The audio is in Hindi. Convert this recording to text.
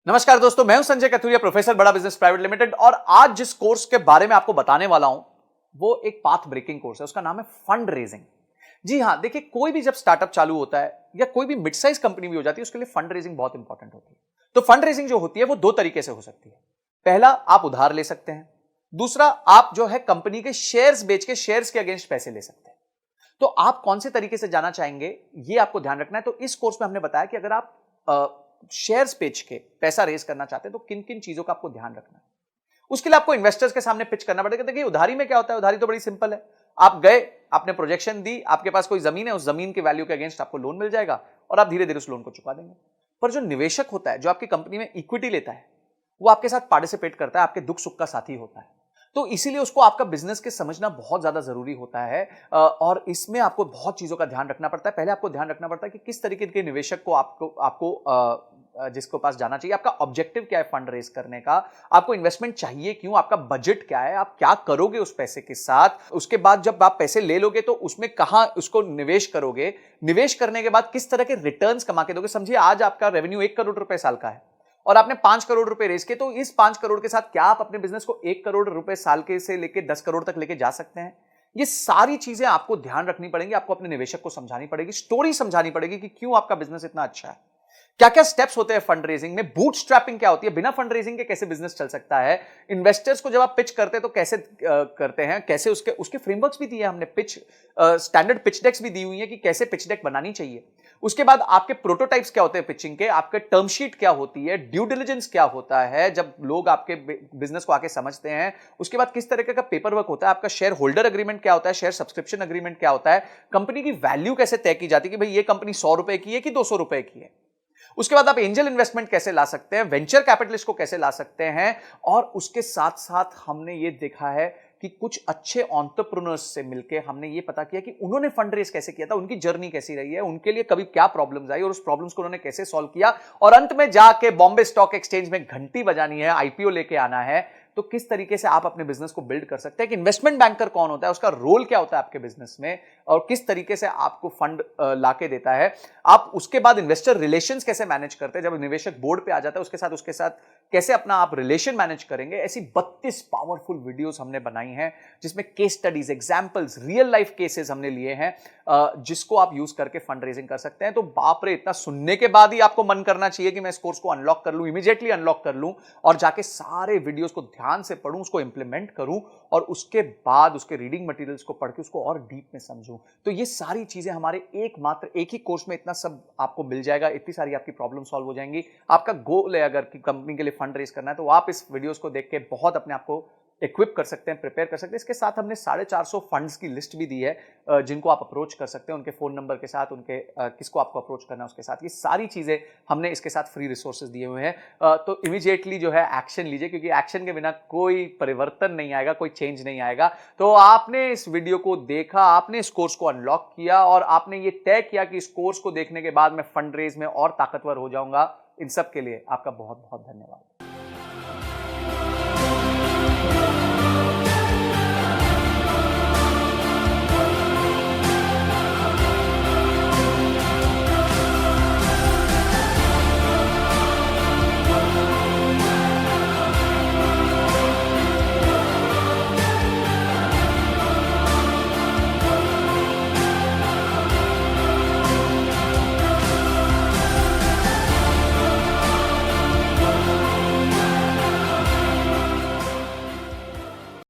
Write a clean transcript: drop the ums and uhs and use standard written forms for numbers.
नमस्कार दोस्तों, मैं हूं संजय कथुरिया, प्रोफेसर बड़ा बिजनेस प्राइवेट लिमिटेड। और आज जिस कोर्स के बारे में आपको बताने वाला हूं वो एक पाथ ब्रेकिंग कोर्स है। उसका नाम है फंड रेजिंग। जी हां, देखिए, कोई भी जब स्टार्टअप चालू होता है या कोई भी मिड साइज कंपनी भी हो जाती है, उसके लिए फंड रेजिंग बहुत इंपॉर्टेंट होती है। तो फंड रेजिंग जो होती है वो दो तरीके से हो सकती है। पहला, आप उधार ले सकते हैं। दूसरा, आप जो है कंपनी के शेयर्स बेच के शेयर्स के अगेंस्ट पैसे ले सकते हैं। तो आप कौन से तरीके से जाना चाहेंगे, ये आपको ध्यान रखना है। तो इस कोर्स में हमने बताया कि अगर आप शेयर्स बेच के पैसा रेज करना चाहते हैं तो किन किन चीजों का आपको ध्यान रखना है। उसके लिए आपको इन्वेस्टर्स के सामने पिच करना पड़ेगा। देखिए, उधारी में क्या होता है, उधारी तो बड़ी सिंपल है। आप गए, आपने प्रोजेक्शन दी, आपके पास कोई जमीन है, उस जमीन के वैल्यू के अगेंस्ट आपको लोन मिल जाएगा और आप धीरे धीरे उस लोन को चुका देंगे। पर जो निवेशक होता है, जो आपकी कंपनी में इक्विटी लेता है, वो आपके साथ पार्टिसिपेट करता है, आपके दुख सुख का साथी होता है। तो इसीलिए उसको आपका बिजनेस के समझना बहुत ज्यादा जरूरी होता है। और इसमें आपको बहुत चीजों का ध्यान रखना पड़ता है। पहले आपको ध्यान रखना पड़ता है कि किस तरीके के निवेशक को आपको जिसको पास जाना चाहिए, आपका ऑब्जेक्टिव क्या है फंड रेज करने का, आपको इन्वेस्टमेंट चाहिए क्यों, आपका बजट क्या है, आप क्या करोगे उस पैसे के साथ। उसके बाद जब आप पैसे ले लोगे तो उसमें कहां उसको निवेश करोगे, निवेश करने के बाद किस तरह के रिटर्न्स कमा के दोगे। समझिए, आज आपका रेवेन्यू 1 करोड़ रुपए साल का है और आपने 5 करोड़ रुपए रेज किए, तो इस 5 करोड़ के साथ क्या आप अपने बिजनेस को 1 करोड़ रुपए साल के से लेके 10 करोड़ तक लेके जा सकते हैं। ये सारी चीजें आपको ध्यान रखनी पड़ेंगी, आपको अपने निवेशक को समझानी पड़ेगी, स्टोरी समझानी पड़ेगी कि क्यों आपका बिजनेस इतना अच्छा है, क्या क्या स्टेप्स होते हैं फंड रेजिंग में, बूटस्ट्रैपिंग क्या होती है, बिना फंड रेजिंग के कैसे बिजनेस चल सकता है, इन्वेस्टर्स को जब आप पिच करते हैं तो कैसे करते हैं, कैसे उसके फ्रेमवर्क्स भी दिए हैं हमने, स्टैंडर्ड पिच डेक्स भी दी हुई है कि कैसे पिच डेक बनानी चाहिए। उसके बाद आपके प्रोटोटाइप्स क्या होते हैं पिचिंग के, आपके टर्म शीट क्या होती है, ड्यू डिलिजेंस क्या होता है जब लोग आपके बिजनेस को आके समझते हैं, उसके बाद किस तरह का पेपर वर्क होता है, आपका शेयर होल्डर एग्रीमेंट क्या होता है, शेयर सब्सक्रिप्शन एग्रीमेंट क्या होता है, कंपनी की वैल्यू कैसे तय की जाती है कि भाई ये कंपनी 100 रुपए की है कि 200 रुपए की है। उसके बाद आप एंजल इन्वेस्टमेंट कैसे ला सकते हैं, वेंचर कैपिटलिस्ट को कैसे ला सकते हैं। और उसके साथ साथ हमने ये देखा है कि कुछ अच्छे एंटरप्रेन्योर्स से मिलकर हमने ये पता किया कि उन्होंने फंड रेज कैसे किया था, उनकी जर्नी कैसी रही है, उनके लिए कभी क्या प्रॉब्लम्स आई और उस प्रॉब्लम्स को उन्होंने कैसे सॉल्व किया। और अंत में जाके बॉम्बे स्टॉक एक्सचेंज में घंटी बजानी है, आईपीओ लेके आना है। तो किस तरीके से आप अपने बिजनेस को बिल्ड कर सकते हैं, कि इन्वेस्टमेंट बैंकर कौन होता है, उसका रोल क्या होता है आपके बिजनेस में, और किस तरीके से आपको फंड लाके देता है। आप उसके बाद इन्वेस्टर रिलेशंस कैसे मैनेज करते हैं, जब निवेशक बोर्ड पे आ जाता है उसके साथ कैसे अपना आप रिलेशन मैनेज करेंगे। ऐसी 32 पावरफुल वीडियोस हमने बनाई हैं जिसमें case studies, examples, real life cases हमने लिए हैं, जिसको आप यूज करके फंड रेजिंग कर सकते हैं। तो बाप रे, इतना सुनने के बाद ही आपको मन करना चाहिए कि मैं इस कोर्स को अनलॉक कर लूं, इमीडिएटली अनलॉक कर लूं और जाके सारे वीडियोस को ध्यान से पढूं, उसको इंप्लीमेंट करूं और उसके बाद उसके रीडिंग मटेरियल्स को पढ़ के उसको और डीप में समझूं। तो ये सारी चीजें हमारे एक ही कोर्स में इतना सब आपको मिल जाएगा, इतनी सारी आपकी प्रॉब्लम सॉल्व हो जाएंगी। आपका गोल है अगर कि कंपनी के लिए फंड रेज करना है तो आप इस वीडियोस को देख के बहुत अपने आप को इक्विप कर सकते हैं, प्रिपेयर कर सकते हैं। इसके साथ हमने 450 फंड्स की लिस्ट भी दी है जिनको आप अप्रोच कर सकते हैं, उनके फोन नंबर के साथ, उनके किसको आपको अप्रोच करना है उसके साथ। ये सारी चीजें हमने इसके साथ फ्री रिसोर्सेज दिए हुए हैं। तो इमीडिएटली जो है एक्शन लीजिए, क्योंकि एक्शन के बिना कोई परिवर्तन नहीं आएगा, कोई चेंज नहीं आएगा। तो आपने इस वीडियो को देखा, आपने इस कोर्स को अनलॉक किया और आपने ये तय किया कि इस कोर्स को देखने के बाद मैं फंड रेज में और ताकतवर हो जाऊंगा। इन सब के लिए आपका बहुत बहुत धन्यवाद।